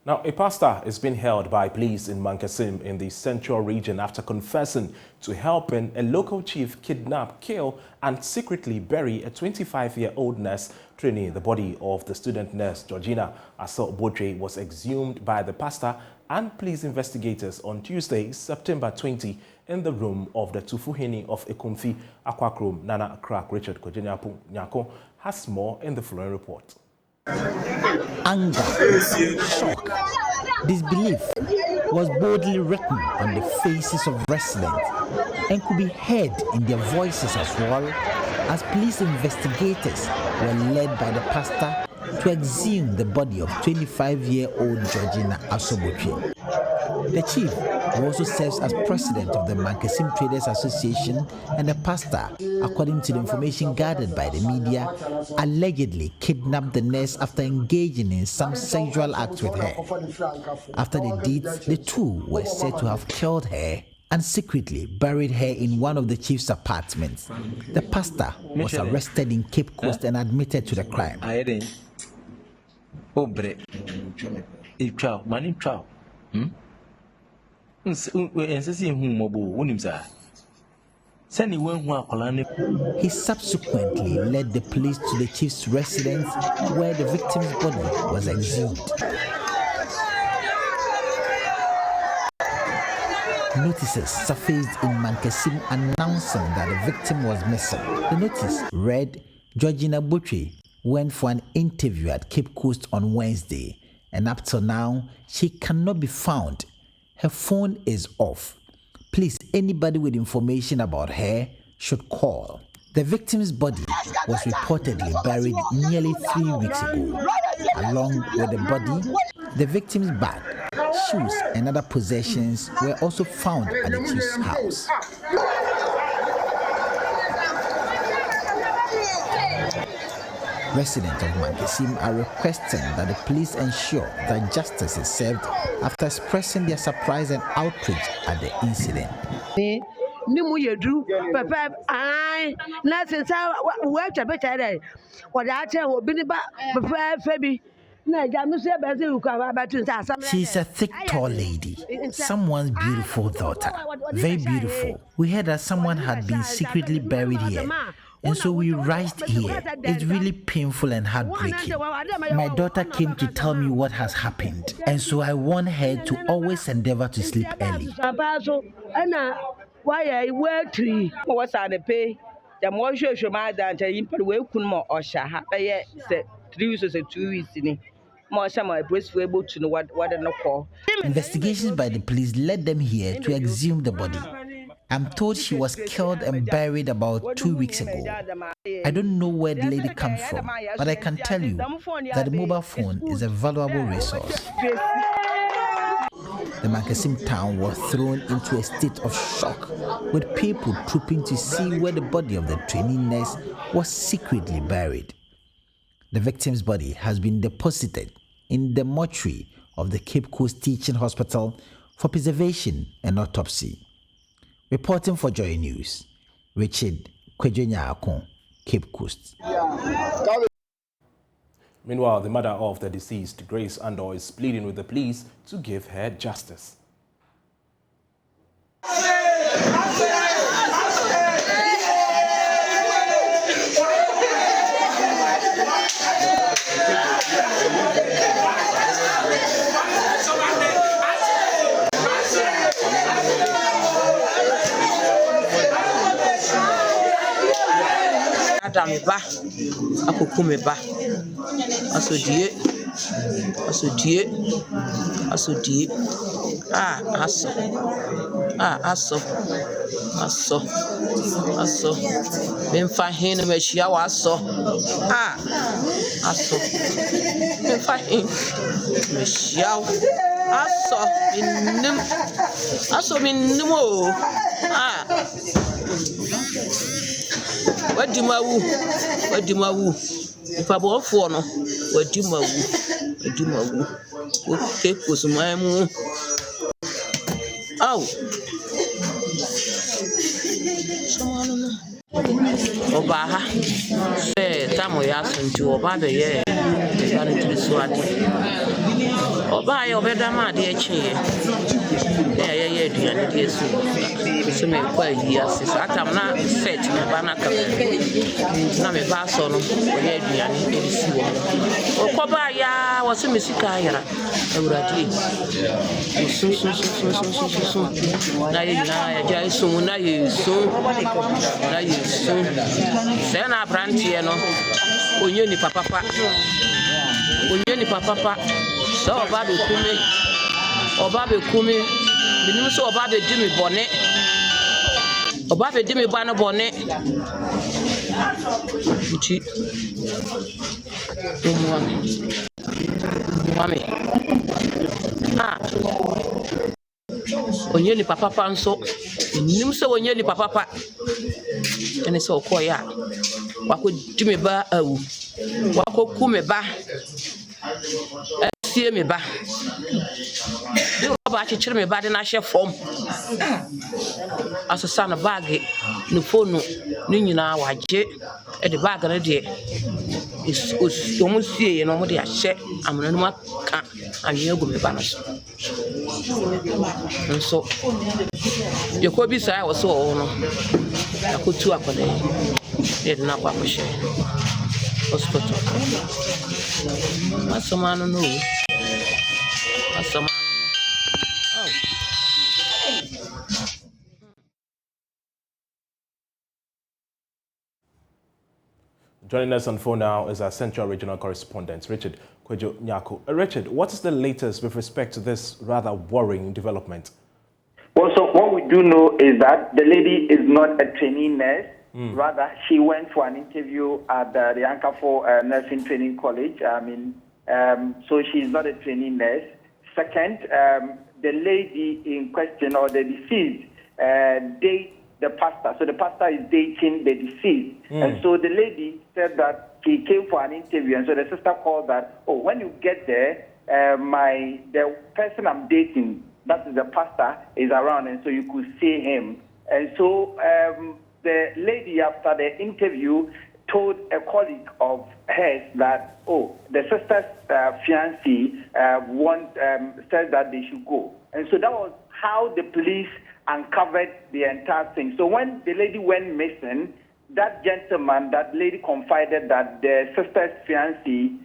Now, a pastor is being held by police in Mankasim in the central region after confessing to helping a local chief kidnap, kill, and secretly bury a 25-year-old nurse trainee. The body of the student nurse, Georgina Assault-Botre, was exhumed by the pastor and police investigators on Tuesday, September 20, in the room of the Tufuhini of Ekumfi, Akwakrom, Nana Crack. Richard Kojenyapu Nyako has more in the following report. Anger, shock, disbelief was boldly written on the faces of residents and could be heard in their voices as well as police investigators were led by the pastor to exhume the body of 25-year-old Georgina Assault-Botre. The chief, who also serves as president of the Mankasim Traders Association, and the pastor, according to the information gathered by the media, allegedly kidnapped the nurse after engaging in some sexual acts with her. After the deeds, the two were said to have killed her and secretly buried her in one of the chief's apartments. The pastor was arrested in Cape Coast and admitted to the crime. He subsequently led the police to the chief's residence where the victim's body was exhumed. Notices surfaced in Mankasim announcing that the victim was missing. The notice read, Georgina Botre went for an interview at Cape Coast on Wednesday, and up till now, she cannot be found. Her phone is off. Please, anybody with information about her should call. The victim's body was reportedly buried nearly 3 weeks ago. Along with the body, the victim's bag, shoes, and other possessions were also found at the chief's house. Residents of Mankasim are requesting that the police ensure that justice is served after expressing their surprise and outrage at the incident. She's a thick, tall lady, someone's beautiful daughter, very beautiful. We heard that someone had been secretly buried here, and so we rushed here. It's really painful and heartbreaking. My daughter came to tell me what has happened, and so I want her to always endeavor to sleep early. Investigations by the police led them here to exhume the body. I'm told she was killed and buried about 2 weeks ago. I don't know where the lady comes from, but I can tell you that the mobile phone is a valuable resource. The Mankasim town was thrown into a state of shock, with people trooping to see where the body of the trainee nurse was secretly buried. The victim's body has been deposited in the mortuary of the Cape Coast Teaching Hospital for preservation and autopsy. Reporting for JoyNews, Richard Kojenyapu, Cape Coast. Meanwhile, the mother of the deceased, Grace Andor, is pleading with the police to give her justice. Adameba, akukumeba, asodie, aso, memfa hin machia waso, aso, memfa hin machia, aso minim o, Wadimawu, if I bought for no, Wadimawu, okay, was my moon. Oh, Obaha, Tamoyas and to Obaba, yeah. Eba ne tiri so ade. Oba ya obeda ma ade echi ye. Ya aduane de esu. So me kwa yi ase. Atam na set me ba na ka. Na me ba so no ya aduane de si wo. Okoba ya wo se me sika ayara. Ewurade. So. Na ye na ya ja esu na ye so. Na ye so. Se na brantie no. Onye ni papa. So oba be kumi binim so oba be di me bone oba be di me ba no bone nti mami onye ni papa nso binim so onye ni papa ene so okoya wako di me ba awu wako ku me ba sie me ba de roba chichire me ba de na hye fom asesa na bag ne phone ni nyina waje e de bag na de omo sie ye no mo de ahye amuna no maka anwe agu me ba na so nso ye ko bi sai wo so wo no akotu akode de na kwa hye hospital asomano no Joining us on phone now is our Central Regional Correspondent, Richard Kwejo Nyako. Richard, what is the latest with respect to this rather worrying development? Well, so what we do know is that the lady is not a trainee nurse. Rather, she went for an interview at the Ankafor Nursing Training College. So she's not a trainee nurse. Second, the lady in question, or the deceased, dates the pastor. So the pastor is dating the deceased. And so the lady said that she came for an interview. And so the sister called that, oh, when you get there, the person I'm dating, that is the pastor, is around. And so you could see him. And so the lady, after the interview, told a colleague of hers that, oh, the sister's fiancé says that they should go. And so that was how the police uncovered the entire thing. So when the lady went missing, that gentleman, that lady confided that the sister's fiancé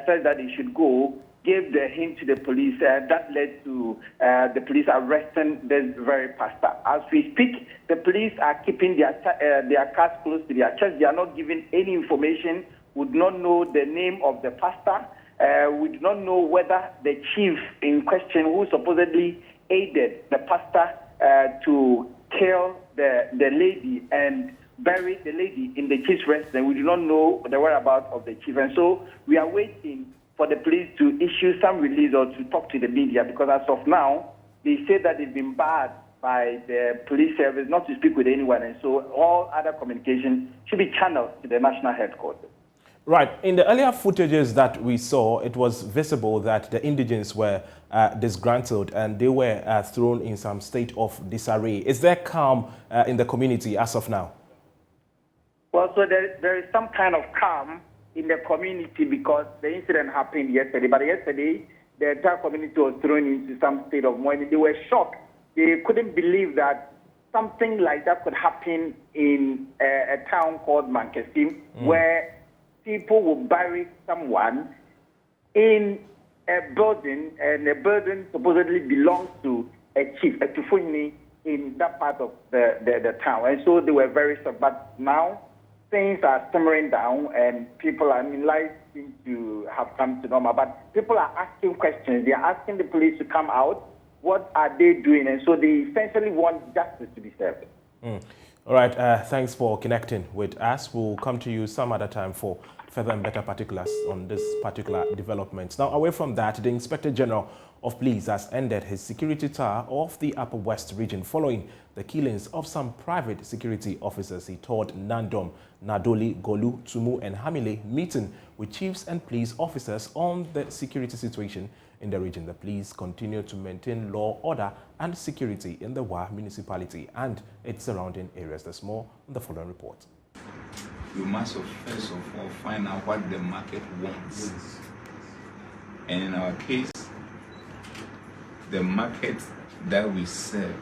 said that they should go, gave the hint to the police. That led to the police arresting this very pastor. As we speak, the police are keeping their cards close to their chest. They are not giving any information. We do not know the name of the pastor. We do not know whether the chief in question, who supposedly aided the pastor to kill the lady and bury the lady in the chief's residence. We do not know the whereabouts of the chief. And so we are waiting for the police to issue some release or to talk to the media, because as of now, they say that they've been barred by the police service not to speak with anyone. And so all other communication should be channeled to the national headquarters. Right. In the earlier footages that we saw, it was visible that the indigents were disgruntled and they were thrown in some state of disarray. Is there calm in the community as of now? Well, so there is some kind of calm in the community because the incident happened yesterday. But yesterday, the entire community was thrown into some state of mourning. They were shocked. They couldn't believe that something like that could happen in a town called Mankesim, where people will bury someone in a building, and the building supposedly belongs to a chief, a Tufuni, in that part of the town. And so they were very shocked. But now things are simmering down, and people, life seems to have come to normal. But people are asking questions. They are asking the police to come out. What are they doing? And so they essentially want justice to be served. All right. Thanks for connecting with us. We'll come to you some other time for further and better particulars on this particular development. Now, away from that, the Inspector General of Police has ended his security tour of the Upper West region following the killings of some private security officers. He toured Nandom, Nadoli, Golu, Tumu and Hamile, meeting with chiefs and police officers on the security situation in the region. The police continue to maintain law, order and security in the Wa municipality and its surrounding areas. There's more on the following report. we must first of all find out what the market wants. And in our case, the market that we serve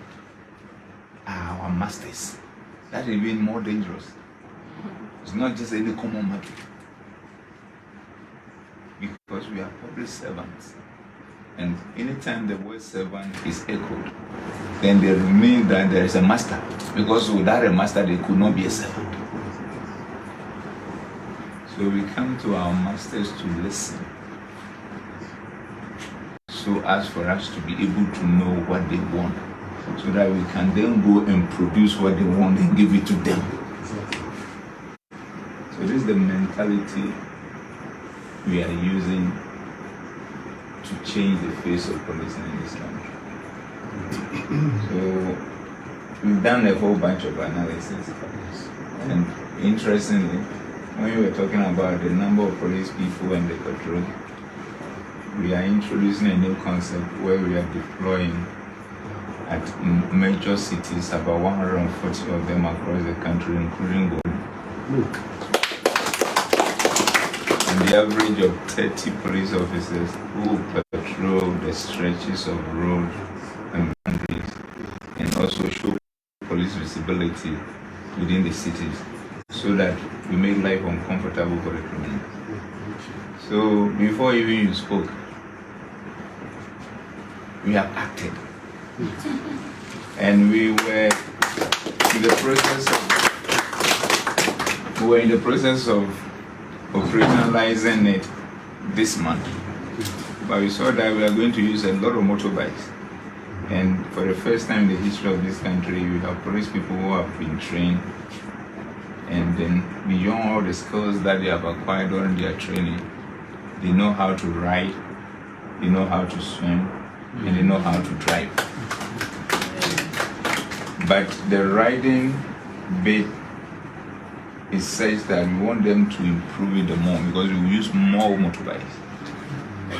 are our masters. That is even more dangerous. It's not just any common market. Because we are public servants. And anytime the word servant is echoed, then they remain that there is a master. Because without a master, there could not be a servant. So we come to our masters to listen, so as for us to be able to know what they want, so that we can then go and produce what they want and give it to them. So this is the mentality we are using to change the face of policing in this country. So we've done a whole bunch of analysis, and interestingly, when you were talking about the number of police people and the patrol, we are introducing a new concept where we are deploying at major cities, about 140 of them across the country, including Gold. And the average of 30 police officers who patrol the stretches of road and boundaries, and also show police visibility within the cities, so that we make life uncomfortable for the criminals. So before even you spoke, we have acted. And we were in the process of operationalizing it this month. But we saw that we are going to use a lot of motorbikes. And for the first time in the history of this country, we have police people who have been trained. And then beyond all the skills that they have acquired during their training, they know how to ride, they know how to swim, and they know how to drive. But the riding bit is such that we want them to improve it the more, because we use more motorbikes,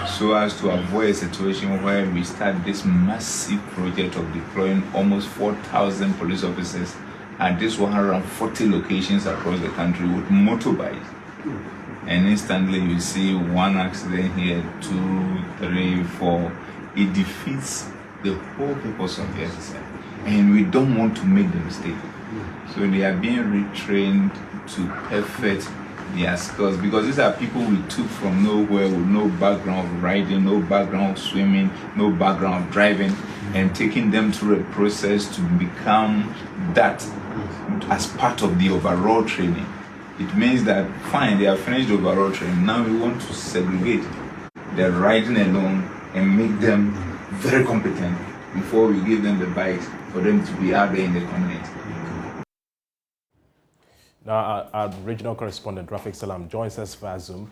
so as to avoid a situation where we start this massive project of deploying almost 4,000 police officers at this 140 locations across the country with motorbikes. And instantly you see one accident here, 2, 3, 4. It defeats the whole purpose of the exercise. And we don't want to make the mistake. So they are being retrained to perfect their skills, because these are people we took from nowhere with no background of riding, no background of swimming, no background of driving, and taking them through a process to become that as part of the overall training. It means that, fine, they have finished the overall training. Now we want to segregate the riding alone and make them very competent before we give them the bikes for them to be out there in the community. Now, our regional correspondent, Rafik Salam, joins us via Zoom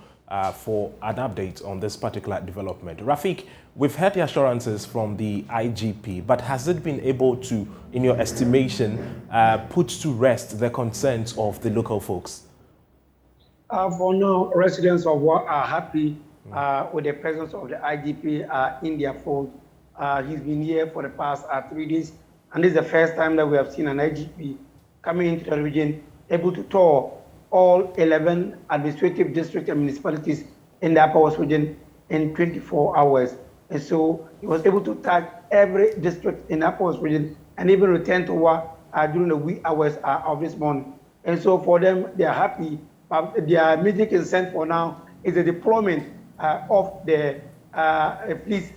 for an update on this particular development. Rafik, we've heard the assurances from the IGP, but has it been able to, in your estimation, put to rest the concerns of the local folks? For now, residents of Wa are happy with the presence of the IGP in their fold. He's been here for the past 3 days, and this is the first time that we have seen an IGP coming into the region able to tour all 11 administrative districts and municipalities in the Upper West region in 24 hours. And so he was able to touch every district in the Upper West region and even return to work during the wee hours of this morning. And so for them, they are happy. But their immediate concern for now is the deployment of the police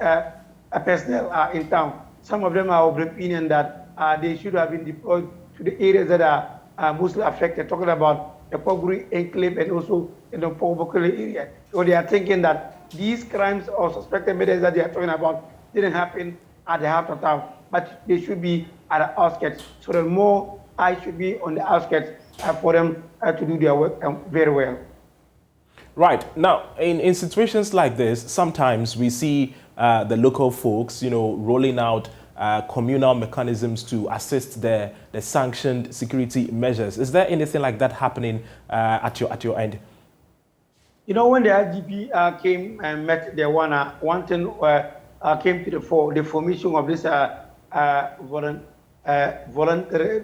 personnel in town. Some of them are of the opinion that they should have been deployed to the areas that are mostly affected, talking about the Poguri enclave and also in the Pobokole area. So they are thinking that these crimes or suspected murders that they are talking about didn't happen at the heart of town, but they should be at the outskirts. So the more eyes should be on the outskirts for them to do their work very well. Right. Now, in situations like this, sometimes we see the local folks, rolling out communal mechanisms to assist the sanctioned security measures. Is there anything like that happening at your end? When the IGP came and met the one thing came to the fore, the formation of this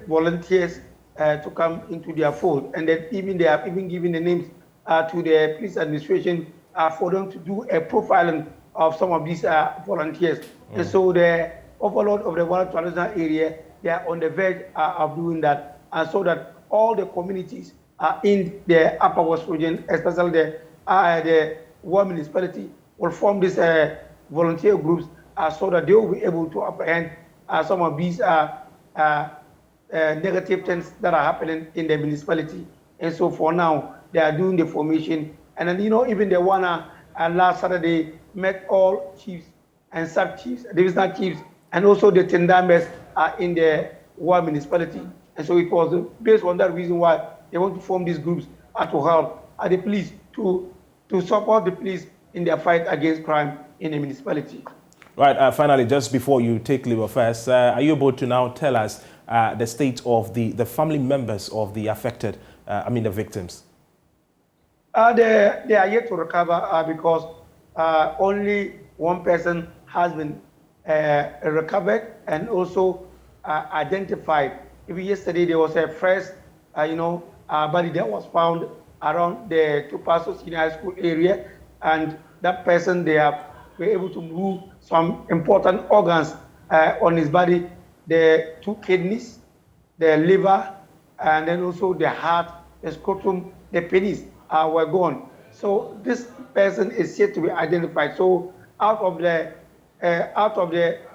volunteers to come into their fold. And then they have even given the names to the police administration for them to do a profiling of some of these volunteers. And so the overlord of the Water Transition area, they are on the verge of doing that, and so that all the communities in the Upper West region, especially the War municipality, will form these volunteer groups so that they will be able to apprehend some of these negative things that are happening in the municipality. And so for now, they are doing the formation. And then, even the one last Saturday met all chiefs and sub-chiefs, divisional chiefs, and also the Tendambes in the War municipality. And so it was based on that reason why they want to form these groups to help the police, to support the police in their fight against crime in the municipality. Right, finally, just before you take leave of us, are you able to now tell us the state of the family members of the affected, the victims? They are yet to recover because only one person has been recovered and also identified. Even yesterday, there was a first, body that was found around the Tupaso Senior High School area, and that person, they were able to move some important organs on his body, the 2 kidneys, the liver, and then also the heart, the scrotum, the penis were gone. So this person is yet to be identified. So out of the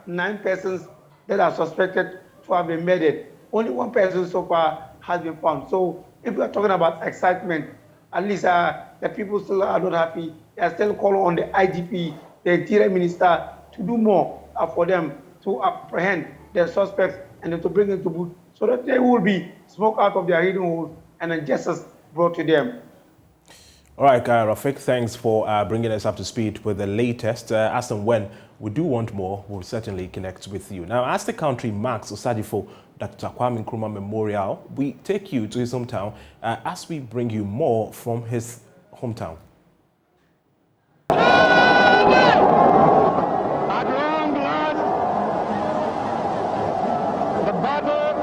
9 persons that are suspected to have been murdered, only one person so far has been found. So if we are talking about excitement, at least the people still are not happy. They are still calling on the IGP, the Interior Minister, to do more for them to apprehend their suspects and then to bring them to book so that they will be smoked out of their hidden holes and then justice brought to them. All right, Rafik, thanks for bringing us up to speed with the latest. As and when we do want more, we'll certainly connect with you. Now, as the country marks Osadifo Dr. Kwame Nkrumah Memorial, we take you to his hometown as we bring you more from his hometown. At long last, the battle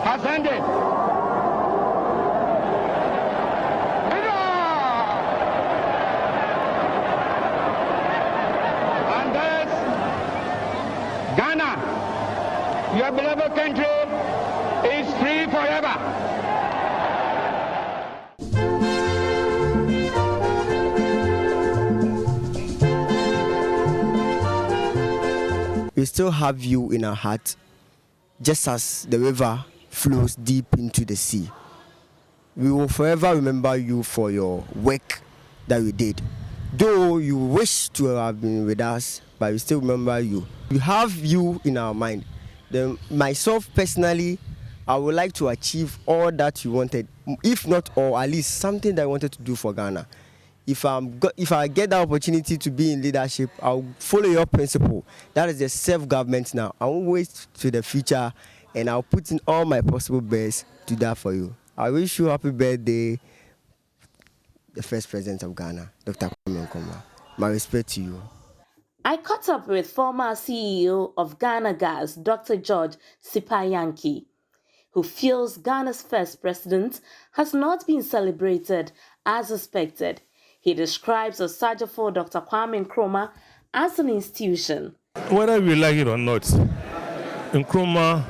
has ended. And thus, Ghana, your beloved country, is free forever. We still have you in our heart, just as the river flows deep into the sea. We will forever remember you for your work that you did. Though you wish to have been with us, but we still remember you. We have you in our mind. Then myself personally, I would like to achieve all that you wanted, if not all, at least something that I wanted to do for Ghana. If I get the opportunity to be in leadership, I'll follow your principle. That is the self-government now. I won't wait to the future, and I'll put in all my possible best to do that for you. I wish you happy birthday, the first president of Ghana, Dr. Kwame Nkrumah. My respect to you. I caught up with former CEO of Ghana Gas, Dr. George Sipayanki, who feels Ghana's first president has not been celebrated as expected. He describes Osadifo Dr. Kwame Nkrumah as an institution. Whether we like it or not, Nkrumah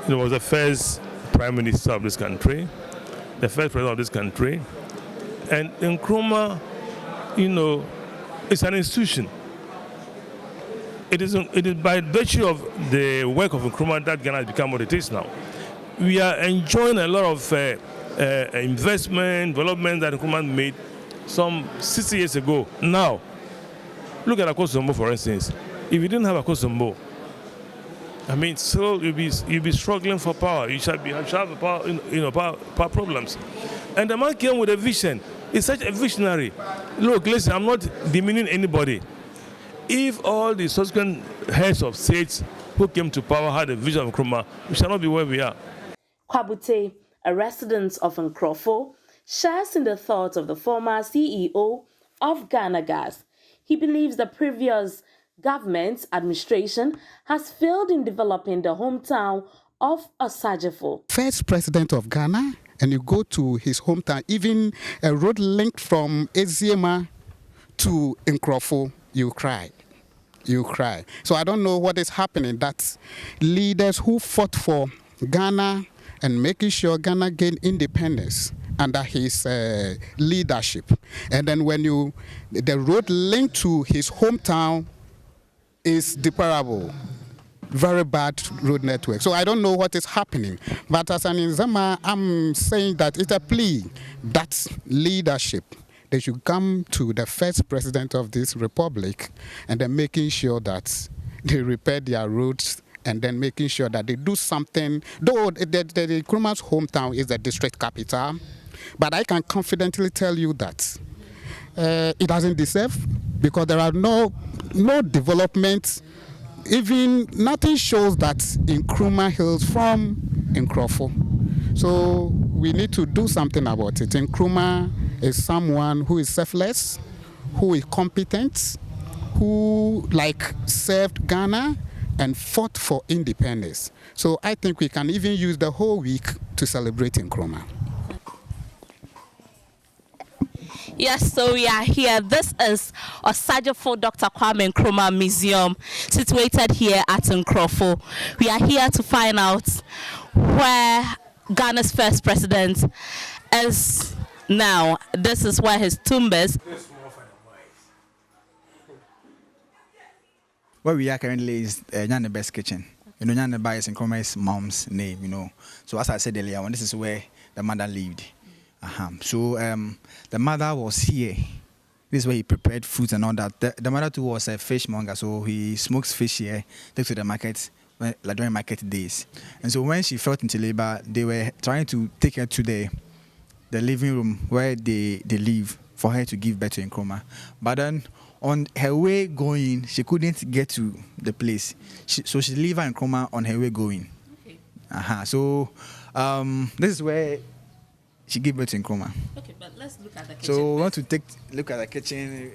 was the first prime minister of this country, the first president of this country, and Nkrumah, it's an institution. It is by virtue of the work of Nkrumah that Ghana has become what it is now. We are enjoying a lot of investment, development that Nkrumah made some 60 years ago. Now, look at Akosombo, for instance. If you didn't have Akosombo, still you'll be struggling for power. You shall have power problems. And the man came with a vision. He's such a visionary. Look, listen, I'm not demeaning anybody. If all the subsequent heads of states who came to power had a vision of Nkrumah, we shall not be where we are. Kwabute, a resident of Nkrofo, shares in the thoughts of the former CEO of Ghana Gas. He believes the previous government administration has failed in developing the hometown of Osajefo. First president of Ghana, and you go to his hometown, even a road linked from Eziema to Nkrofo, you cry. You cry. So I don't know what is happening. That leaders who fought for Ghana and making sure Ghana gained independence under his leadership. And then when the road linked to his hometown is deplorable. Very bad road network. So I don't know what is happening. But as an Nzama, I'm saying that it's a plea that leadership, they should come to the first president of this republic and then making sure that they repair their roads and then making sure that they do something. Though the Nkrumah's hometown is the district capital, but I can confidently tell you that it doesn't deserve, because there are no development. Even nothing shows that Nkrumah hails from Nkrofo. So we need to do something about it. Nkrumah is someone who is selfless, who is competent, who served Ghana and fought for independence. So I think we can even use the whole week to celebrate Nkrumah. Yes, so we are here. This is Osajefo Dr. Kwame Nkrumah Museum, situated here at Nkrofo. We are here to find out where Ghana's first president is now. This is where his tomb is. Where we are currently is Nyanebe's kitchen. You know, Nyaneba is Nkrumah's mom's name, you know. So as I said earlier, this is where the mother lived. So the mother was here. This is where he prepared food and all that. The mother too was a fishmonger, so he smokes fish here, takes to the market during market days. And so when she fell into labor, they were trying to take her to the living room where they live for her to give birth to Nkrumah. But then on her way going, she couldn't get to the place. So she leave Nkrumah on her way going. Okay. So this is where she gave birth to Nkrumah. Okay, but let's look at the kitchen. So we want to look at the kitchen.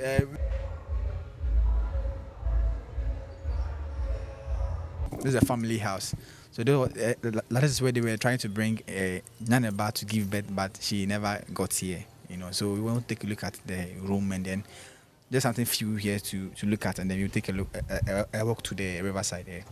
This is a family house. So that is where they were trying to bring Nyaneba to give birth, but she never got here. You know, so we want to take a look at the room and then there's something few here to look at, and then we'll take a look, a walk to the riverside here.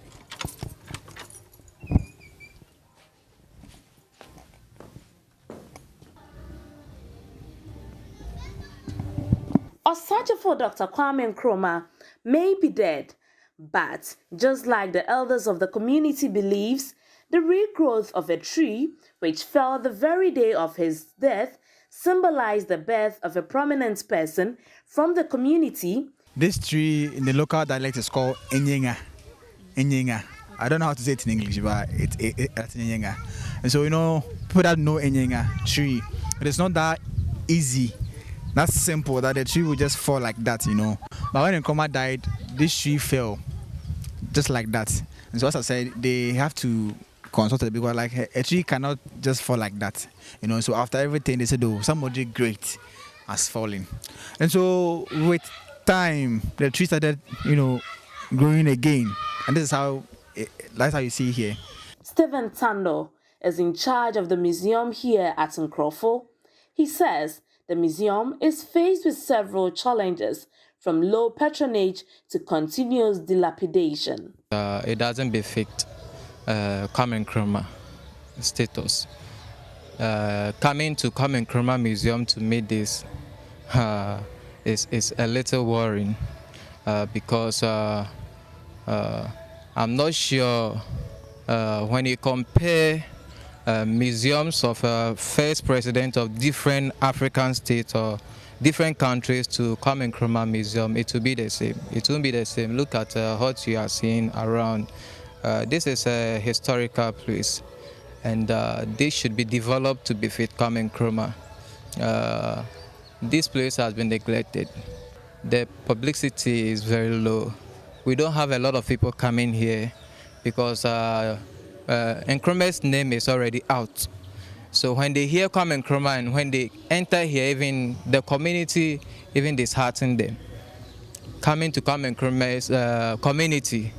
Osajefo Dr. Kwame Nkrumah may be dead, but just like the elders of the community believes, the regrowth of a tree, which fell the very day of his death, symbolized the birth of a prominent person from the community. This tree in the local dialect is called Enyenga. Enyenga. I don't know how to say it in English, but it's Enyenga. And so, you know, people that know Enyenga tree, it is not that easy. That's simple, that the tree will just fall like that, you know. But when Nkrumah died, this tree fell just like that. And so as I said, they have to consult the people, like a tree cannot just fall like that, you know. So after everything, they said, oh, somebody great has fallen. And so with time, the tree started, you know, growing again. And this is how, that's how you see here. Stephen Tando is in charge of the museum here at Nkrofo. He says the museum is faced with several challenges, from low patronage to continuous dilapidation. It doesn't befit Kwame Nkrumah status. Coming to Kwame Nkrumah Museum to meet this is a little worrying because I'm not sure when you compare museums of first president of different African states or different countries to Kwame Nkrumah Museum, it will be the same. It won't be the same. Look at what you are seeing around. This is a historical place, and this should be developed to befit Kwame Nkrumah. This place has been neglected. The publicity is very low. We don't have a lot of people coming here because Nkrumah's name is already out. So when they hear Kwame Nkrumah and when they enter here, even the community even dishearten them. coming to Nkrumah's community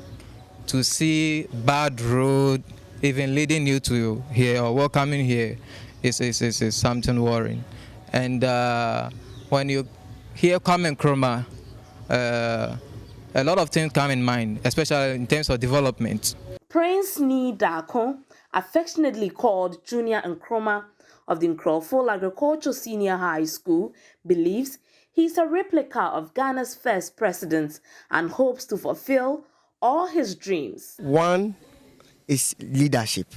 to see bad road, even leading you to here or welcoming here is something worrying. And when you hear Nkrumah, a lot of things come in mind, especially in terms of development. Prince Ni Dako, affectionately called Junior Nkrumah of the Nkroful Agricultural Senior High School, believes he's a replica of Ghana's first president and hopes to fulfill all his dreams. One is leadership.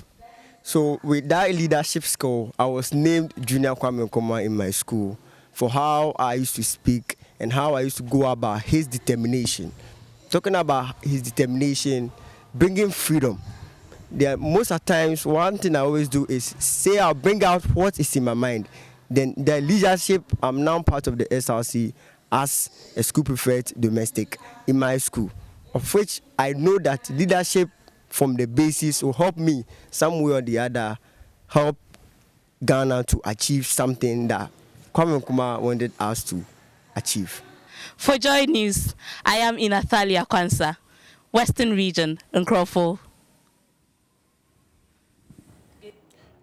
So with that leadership skill, I was named Junior Kwame Nkrumah in my school for how I used to speak and how I used to go about his determination. Talking about his determination, bringing freedom. Most of the times, one thing I always do is say I'll bring out what is in my mind. Then the leadership, I'm now part of the SRC as a school prefect domestic in my school, of which I know that leadership from the basis will help me some way or the other, help Ghana to achieve something that Kwame Nkrumah wanted us to achieve. For Joy News, I am in Athalia Kwanza, Western Region, Nkroful.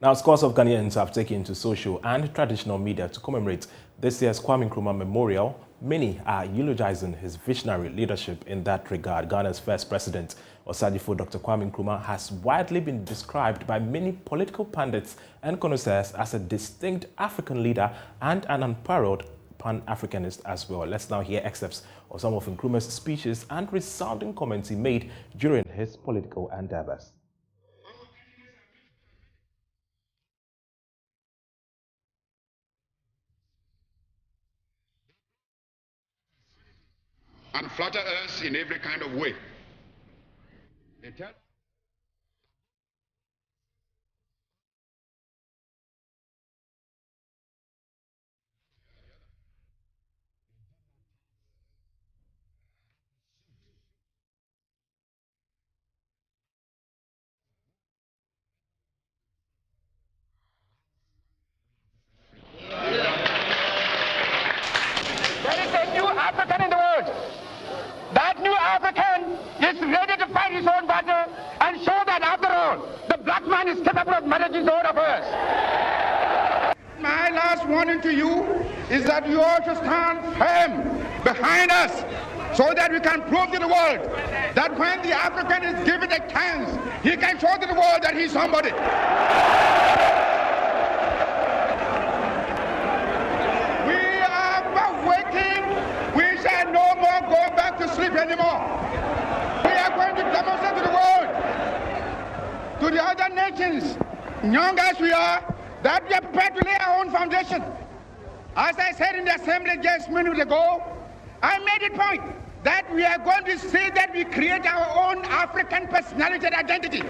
Now, scores of Ghanaians have taken to social and traditional media to commemorate this year's Kwame Nkrumah Memorial. Many are eulogizing his visionary leadership in that regard. Ghana's first president, Osadifo Dr. Kwame Nkrumah, has widely been described by many political pundits and connoisseurs as a distinct African leader and an unparalleled Pan-Africanist as well. Let's now hear excerpts of some of Nkrumah's speeches and resounding comments he made during his political endeavors. And flatter us in every kind of way. There is a new African in the world. That new African is ready to fight his own battle and show that after all, the black man is capable of managing his own affairs. My last warning to you is that you all should stand firm behind us so that we can prove to the world that when the African is given a chance, he can show to the world that he's somebody. We shall no more go back to sleep anymore. We are going to demonstrate to the world, to the other nations, young as we are, that we are prepared to lay our own foundation. As I said in the assembly just minutes ago, I made it point that we are going to say that we create our own African personality and identity.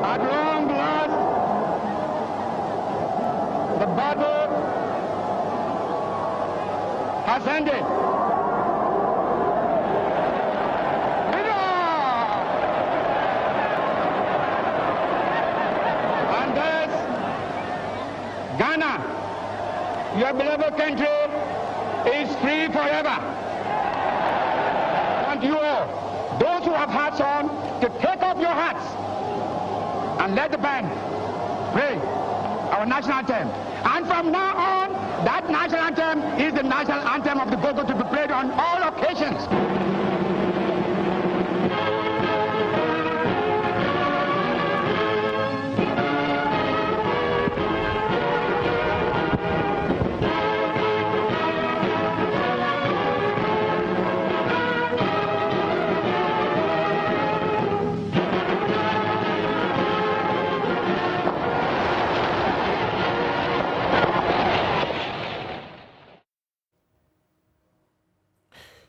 At long last, the battle has ended. And thus, Ghana, your beloved country, is free forever. I want you all, those who have hats on, to take off your hats and let the band play our national anthem. And from now on, that national anthem is the national anthem of the Gogo to be played on all occasions.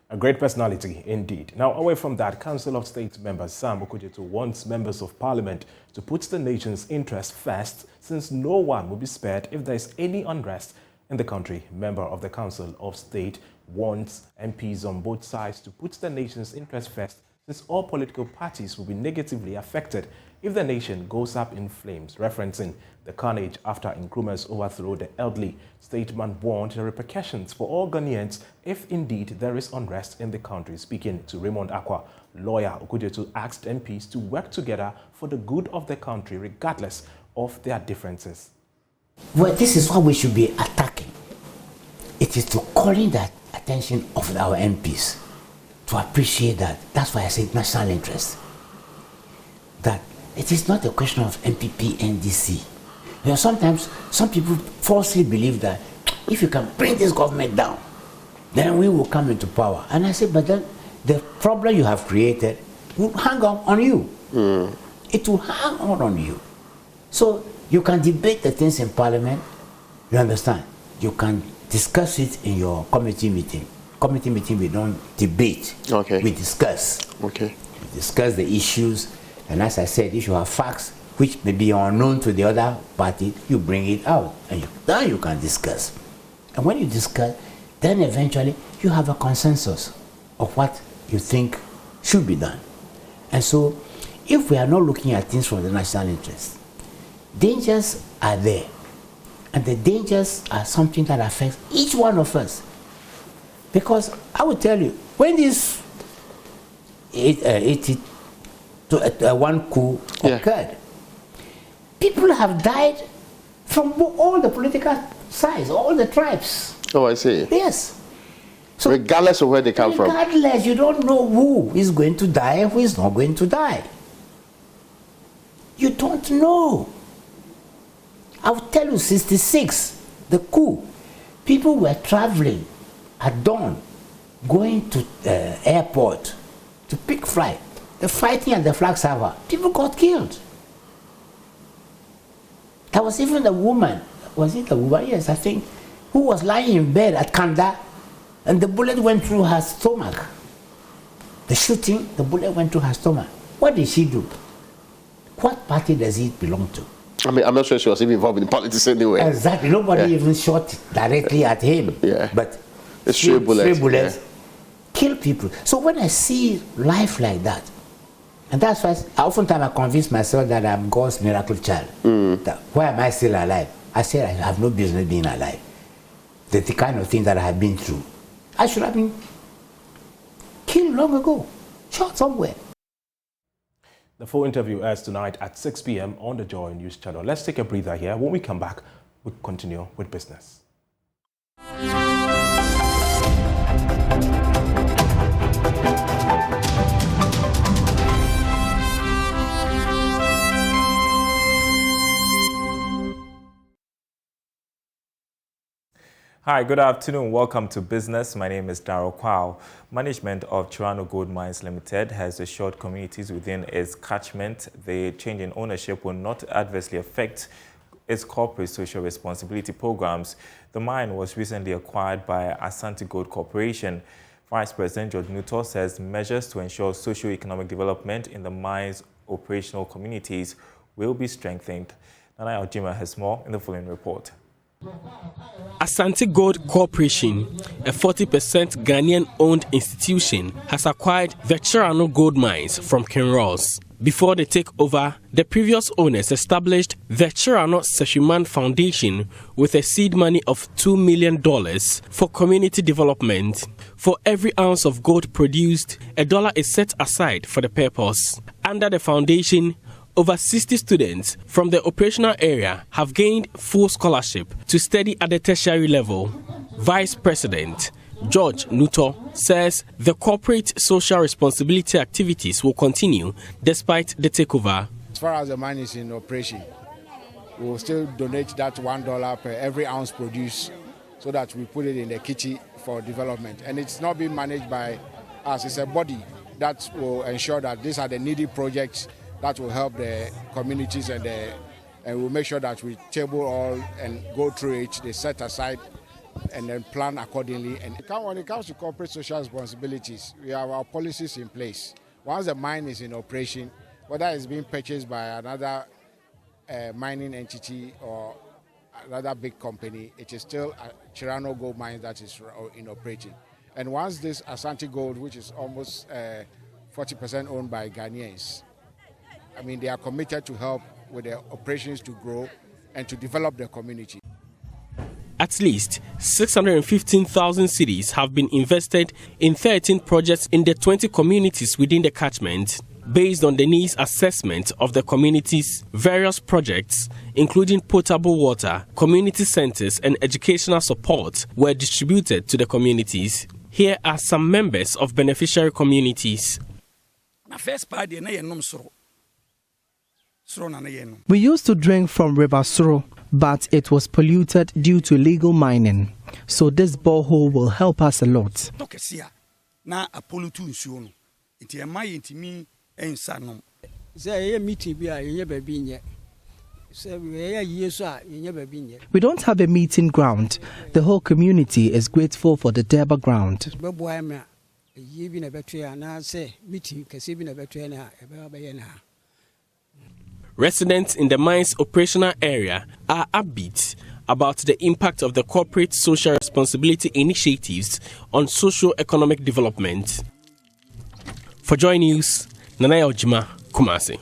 A great personality indeed. Now, away from that, Council of State member Sam Okujeto wants members of parliament to put the nation's interest first, since no one will be spared if there is any unrest in the country. Member of the Council of State wants MPs on both sides to put the nation's interest first, since all political parties will be negatively affected if the nation goes up in flames, referencing the carnage after Nkrumah's overthrow. The elderly statesman warned the repercussions for all Ghanaians if indeed there is unrest in the country. Speaking to Raymond Akwa, lawyer Okujetu asked MPs to work together for the good of the country regardless of their differences. Well, this is what we should be attacking. It is to calling the attention of our MPs to appreciate that. That's why I say national interest. That it is not a question of MPP, NDC. You know, sometimes some people falsely believe that if you can bring this government down, then we will come into power. And I say, but then the problem you have created will hang on you. It will hang on you. So you can debate the things in Parliament, you understand? You can discuss it in your committee meeting. Committee meeting, we don't debate. Okay. We discuss. Okay. We discuss the issues, and as I said, if you have facts which may be unknown to the other party, you bring it out, and then you can discuss. And when you discuss, then eventually you have a consensus of what you think should be done. And so, if we are not looking at things from the national interest, dangers are there. And the dangers are something that affects each one of us. Because I will tell you, when this 81 coup occurred, people have died from all the political sides, all the tribes. Oh, I see. Yes. So regardless of where they come from. Regardless, you don't know who is going to die and who is not going to die. You don't know. I'll tell you, 66, the coup, people were traveling at dawn, going to the airport to pick flight. The fighting at the flag server, people got killed. There was even a woman, was it a woman? Yes, I think, who was lying in bed at Kanda, and the bullet went through her stomach. The shooting, the bullet went through her stomach. What did she do? What party does it belong to? I mean, I'm not sure she was even involved in politics anyway. Exactly. Nobody even shot directly at him. But stray bullets kill people. So when I see life like that, and that's why oftentimes I convince myself that I'm God's miracle child. That why am I still alive? I say I have no business being alive. The kind of thing that I have been through, I should have been killed long ago, shot somewhere. The full interview airs tonight at 6 p.m. on the Joy News channel. Let's take a breather here. When we come back, we'll continue with business. Hi, good afternoon. Welcome to business. My name is Darryl Kwao. Management of Chirano Gold Mines Limited has assured communities within its catchment the change in ownership will not adversely affect its corporate social responsibility programs. The mine was recently acquired by Asante Gold Corporation. Vice President George Nuttall says measures to ensure socio-economic development in the mine's operational communities will be strengthened. Nana Ojima has more in the following report. Asante Gold Corporation, a 40% Ghanaian-owned institution, has acquired the Chirano Gold Mines from Kinross. Before the takeover, the previous owners established the Chirano Seshuman Foundation with a seed money of $2 million for community development. For every ounce of gold produced, $1 is set aside for the purpose. Under the foundation, over 60 students from the operational area have gained full scholarship to study at the tertiary level. Vice President George Nuttall says the corporate social responsibility activities will continue despite the takeover. As far as the mine is in operation, we will still donate that $1 per every ounce produced so that we put it in the kitty for development. And it's not being managed by us, it's a body that will ensure that these are the needy projects that will help the communities and we'll make sure that we table all and go through it, they set aside and then plan accordingly. And when it comes to corporate social responsibilities, we have our policies in place. Once the mine is in operation, whether it's being purchased by another mining entity or another big company, it is still Chirano Gold Mines that is in operating. And once this Asante Gold, which is almost 40% owned by Ghanaians, I mean, they are committed to help with their operations to grow and to develop the community. At least 615,000 cedis have been invested in 13 projects in the 20 communities within the catchment. Based on the needs assessment of the communities, various projects, including potable water, community centers, and educational support, were distributed to the communities. Here are some members of beneficiary communities. We used to drink from River Soro, but it was polluted due to illegal mining. So this borehole will help us a lot. We don't have a meeting ground. The whole community is grateful for the Deba ground. Residents in the mine's operational area are upbeat about the impact of the corporate social responsibility initiatives on socio-economic development. For JoyNews, Nanaya Ojima, Kumasi.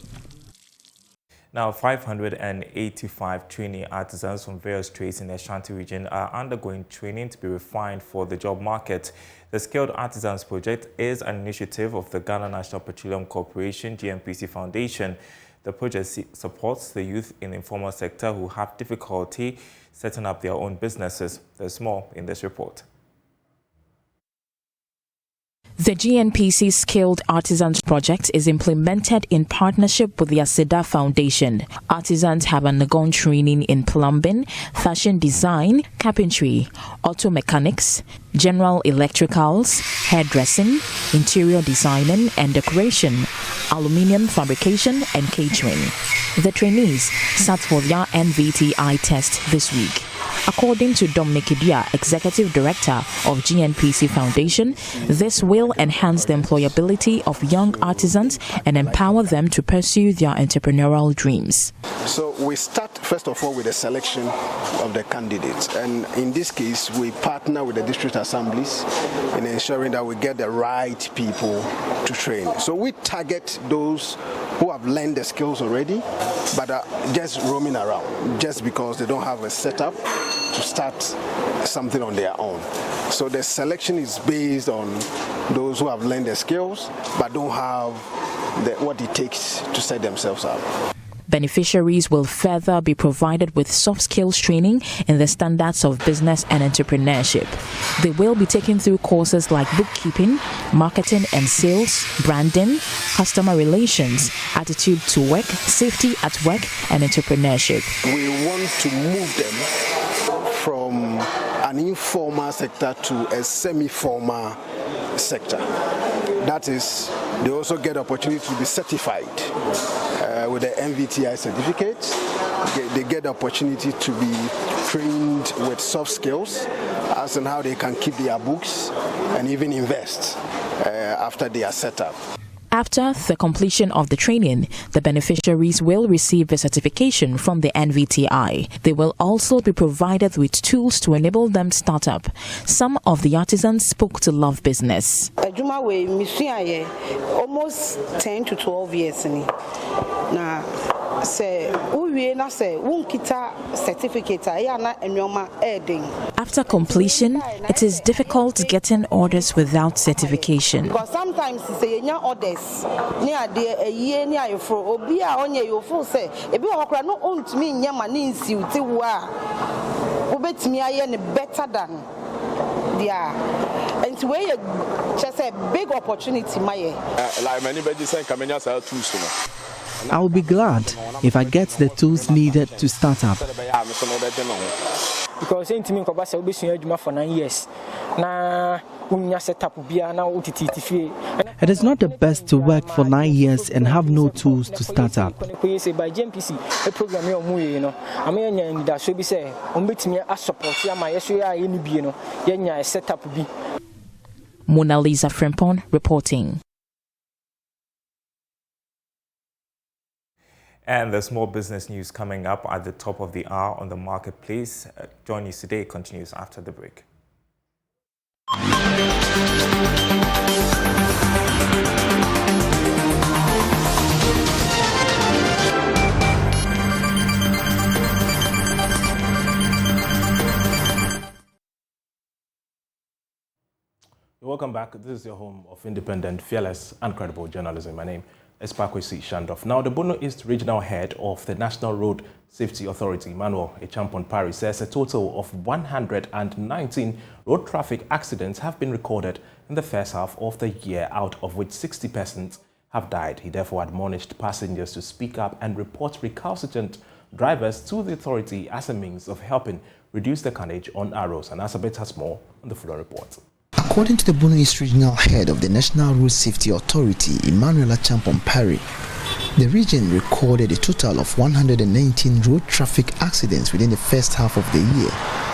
Now, 585 trainee artisans from various trades in the Ashanti region are undergoing training to be refined for the job market. The Skilled Artisans Project is an initiative of the Ghana National Petroleum Corporation, GNPC Foundation. The project supports the youth in the informal sector who have difficulty setting up their own businesses. There's more in this report. The GNPC Skilled Artisans Project is implemented in partnership with the Aseda Foundation. Artisans have undergone training in plumbing, fashion design, carpentry, auto mechanics, general electricals, hairdressing, interior designing and decoration, aluminium fabrication and catering. The trainees sat for their NVTI test this week. According to Dominic Idia, Executive Director of GNPC Foundation, this will enhance the employability of young artisans and empower them to pursue their entrepreneurial dreams. So we start first of all with the selection of the candidates, and in this case we partner with the district assemblies in ensuring that we get the right people to train. So we target those who have learned the skills already but are just roaming around just because they don't have a setup to start something on their own. So the selection is based on those who have learned the skills but don't have what it takes to set themselves up. Beneficiaries will further be provided with soft skills training in the standards of business and entrepreneurship. They will be taken through courses like bookkeeping, marketing and sales, branding, customer relations, attitude to work, safety at work, and entrepreneurship. We want to move them from an informal sector to a semi-formal sector. That is, they also get the opportunity to be certified with the NVTI certificate. They get the opportunity to be trained with soft skills as in how they can keep their books and even invest after they are set up. After the completion of the training, the beneficiaries will receive a certification from the NVTI. They will also be provided with tools to enable them to start up. Some of the artisans spoke to Love Business. Almost 10 to 12 years. Now, after completion, it is difficult getting orders without certification. Because sometimes it's orders near a year near your fro, or be on your full say, if you are not own to me, Yamanin, you bet me I am better than yeah. And to where just a big opportunity, my like many badges and Kamenya sell tools. I will be glad if I get the tools needed to start up. Because in Timmy Kobasa will be for 9 years. It is not the best to work for 9 years and have no tools to start up. By JMPC, a program you know, I mean, that should be say, me a support my SUI in Bino, Yenya set up be. Mona Lisa Frempon reporting. And there's more business news coming up at the top of the hour on the marketplace. JoyNews Today continues after the break. Welcome back. This is your home of independent, fearless, and credible journalism. My name is Kwesi, Schandorf. Now, the Bono East Regional Head of the National Road Safety Authority, Emmanuel Echampon-Parry, says a total of 119 road traffic accidents have been recorded in the first half of the year, out of which 60 persons have died. He therefore admonished passengers to speak up and report recalcitrant drivers to the authority as a means of helping reduce the carnage on our roads. And Asabet has more on the following report. According to the Bono East Regional Head of the National Road Safety Authority, Emmanuel Echampon-Parry, the region recorded a total of 119 road traffic accidents within the first half of the year,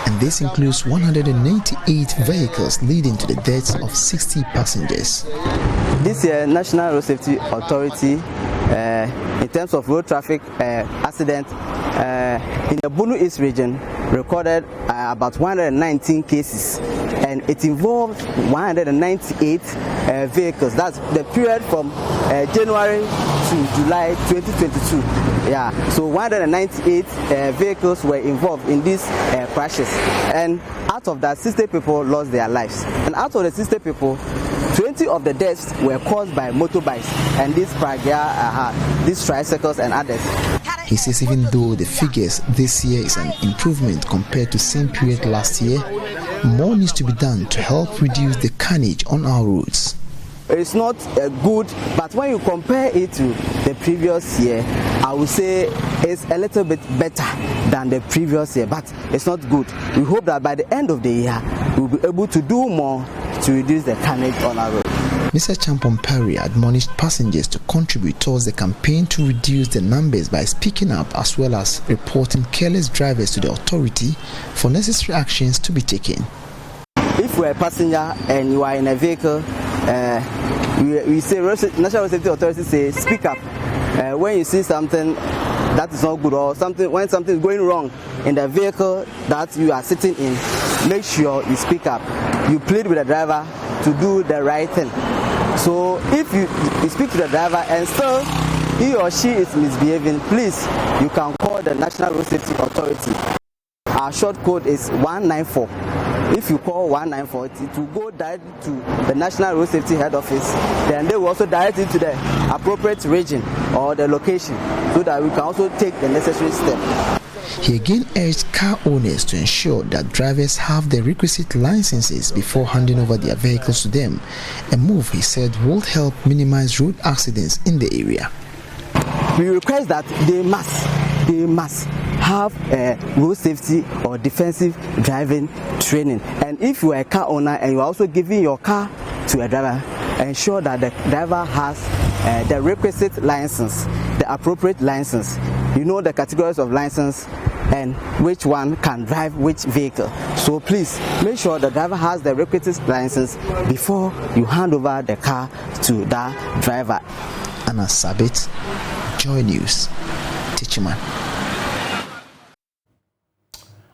and this includes 198 vehicles, leading to the deaths of 60 passengers. This year, National Road Safety Authority, in terms of road traffic accident, in the Bono East region, recorded about 119 cases, and it involved 198 vehicles. That's the period from January to July 2022. Yeah, so 198 vehicles were involved in these crashes, and out of that, 60 people lost their lives. And out of the 60 people, 20 of the deaths were caused by motorbikes and these these tricycles and others. He says even though the figures this year is an improvement compared to same period last year, more needs to be done to help reduce the carnage on our roads. It's not good, but when you compare it to the previous year, I would say it's a little bit better than the previous year, but it's not good. We hope that by the end of the year, we'll be able to do more to reduce the carnage on our road. Mr. Echampon-Parry admonished passengers to contribute towards the campaign to reduce the numbers by speaking up, as well as reporting careless drivers to the authority for necessary actions to be taken. If you're a passenger and you are in a vehicle, we say National Road Safety Authority say speak up when you see something that is not good, or when something is going wrong in the vehicle that you are sitting in. Make sure you speak up. You plead with the driver to do the right thing. So if you speak to the driver and still he or she is misbehaving, please, you can call the National Road Safety Authority. Our short code is 194. If you call 194, it will go directly to the National Road Safety Head Office. Then they will also direct it to the appropriate region or the location, so that we can also take the necessary step. He again urged car owners to ensure that drivers have the requisite licenses before handing over their vehicles to them, a move he said will help minimize road accidents in the area. We request that they must have road safety or defensive driving training. And if you are a car owner and you are also giving your car to a driver, ensure that the driver has the requisite license, the appropriate license. You know the categories of license and which one can drive which vehicle. So please make sure the driver has the requisite license before you hand over the car to that driver. Anna Sabit, JoyNews, Teacherman.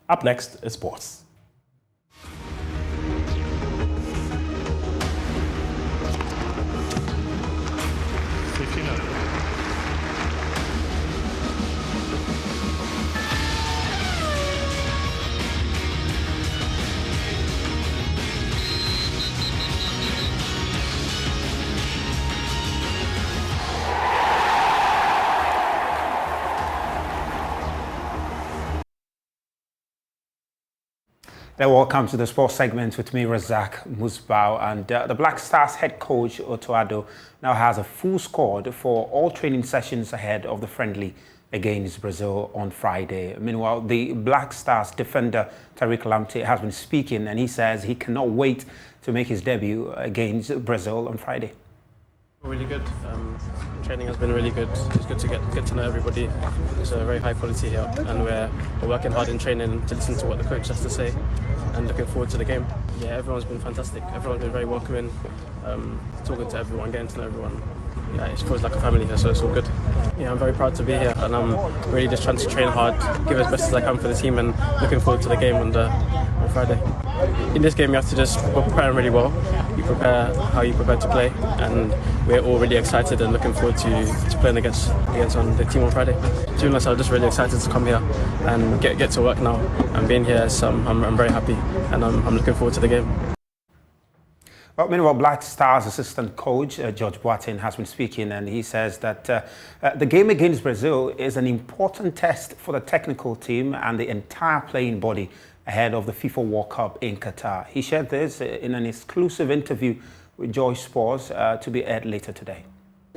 Up next is sports. Welcome to the sports segment with me, Razak Musbao. And the Black Stars head coach, Otoado, now has a full squad for all training sessions ahead of the friendly against Brazil on Friday. Meanwhile, the Black Stars defender, Tariq Lamptey, has been speaking, and he says he cannot wait to make his debut against Brazil on Friday. Really good. Training has been really good. It's good to get to know everybody. It's a very high quality here, and we're working hard in training to listen to what the coach has to say, and looking forward to the game. Yeah, everyone's been fantastic. Everyone's been very welcoming, talking to everyone, getting to know everyone. Yeah, it feels like a family here, so it's all good. Yeah, I'm very proud to be here, and I'm really just trying to train hard, give as best as I can for the team, and looking forward to the game on Friday. In this game, you have to we're preparing really well. You prepare how you prepare to play, and we're all really excited and looking forward to playing against on the team on Friday. To be honest, I'm just really excited to come here and get to work now. And being here, I'm very happy, and I'm looking forward to the game. Well, meanwhile, Black Stars assistant coach George Boateng has been speaking, and he says that the game against Brazil is an important test for the technical team and the entire playing body ahead of the FIFA World Cup in Qatar. He shared this in an exclusive interview with Joy Sports to be aired later today.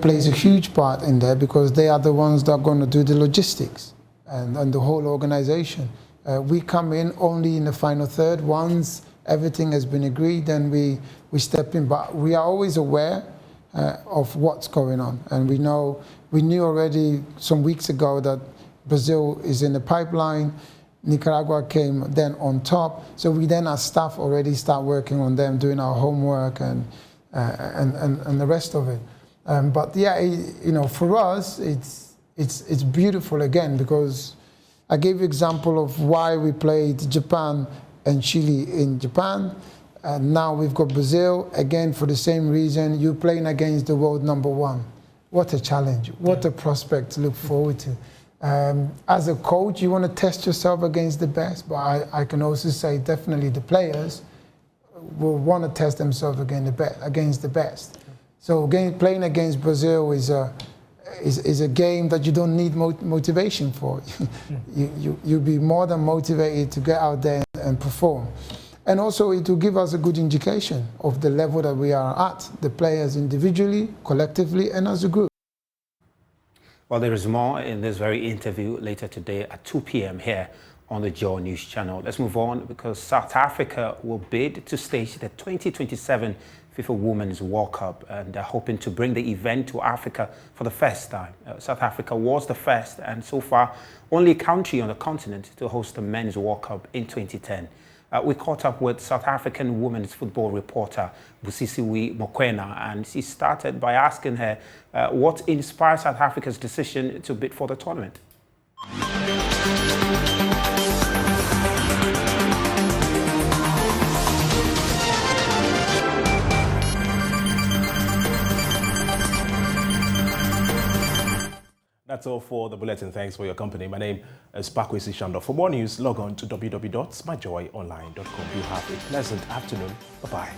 Plays a huge part in there because they are the ones that are going to do the logistics and the whole organization. We come in only in the final third. Once everything has been agreed, then we step in. But we are always aware of what's going on. And we knew already some weeks ago that Brazil is in the pipeline. Nicaragua came then on top. So we then, as staff, already start working on them, doing our homework and the rest of it. But yeah, for us, it's beautiful again, because I gave you example of why we played Japan and Chile in Japan. And now we've got Brazil, again, for the same reason. You're playing against the world #1. What a challenge. What a prospect to look forward to. As a coach, you want to test yourself against the best, but I can also say definitely the players will want to test themselves against the best. So playing against Brazil is a game that you don't need motivation for. You'll be more than motivated to get out there and perform. And also it will give us a good indication of the level that we are at, the players individually, collectively, and as a group. Well, there is more in this very interview later today at 2 p.m. here on the JoyNews channel. Let's move on, because South Africa will bid to stage the 2027 FIFA Women's World Cup, and they're hoping to bring the event to Africa for the first time. South Africa was the first and so far only country on the continent to host the Men's World Cup in 2010. We caught up with South African women's football reporter Busisiwe Mokoena, and she started by asking her what inspired South Africa's decision to bid for the tournament. That's all for the bulletin. Thanks for your company. My name is Kwesi Schandorf. For more news, log on to www.myjoyonline.com. You have a pleasant afternoon. Bye-bye.